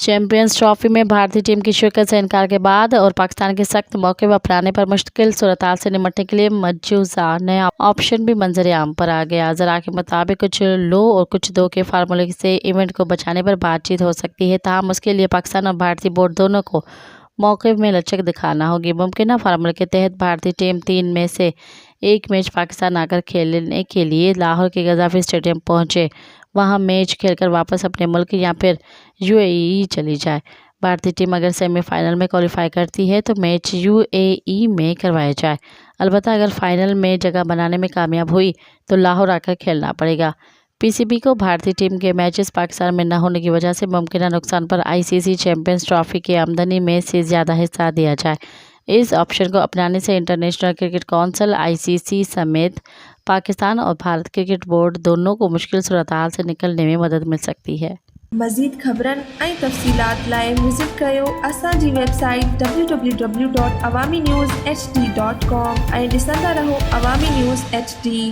Champions trophy में भारतीय team की शिरकत से इनकार के बाद और पाकिस्तान के सख्त मौके पर अपनाने पर मुश्किल सूरत-हाल से निपटने के लिए मजूज़ा नया ऑप्शन भी मंजर-ए-आम पर आ गया। ज़रा के मुताबिक कुछ लो और कुछ दो के फार्मूले से इवेंट को बचाने पर बातचीत हो सकती है, ताहम उसके लिए पाकिस्तान और भारतीय बोर्ड दोनों को मौक़िफ़ में लचक दिखाना होगी। मुमकिना फार्मूले के तहत भारतीय टीम 3 में से 1 मैच पाकिस्तान आकर खेलने के लिए लाहौर के गद्दाफ़ी स्टेडियम पहुँचे, वहां मैच खेलकर वापस अपने मुल्क या फिर यूएई चली जाए। भारतीय टीम अगर सेमीफाइनल में क्वालिफाई करती है तो मैच यूएई में करवाया जाए। अलबत्ता अगर फाइनल में जगह बनाने में कामयाब हुई तो लाहौर आकर खेलना पड़ेगा। पीसीबी को भारतीय टीम के मैचेस पाकिस्तान में न होने की वजह से मुमकिन नुकसान पर आईसीसी चैंपियंस ट्रॉफी की आमदनी में से ज़्यादा हिस्सा दिया जाए। इस ऑप्शन को अपनाने से इंटरनेशनल क्रिकेट काउंसिल आईसीसी समेत पाकिस्तान और भारत क्रिकेट बोर्ड दोनों को मुश्किल सूरत-हाल से निकलने में मदद मिल सकती है। मज़ीद ख़बरनि ऐं तफ़सीलात लाइ विज़िट कयो असांजी वेबसाइट www.awamiNewsHD.com ऐं ॾिसंदा रहो अवामी न्यूज़ HD।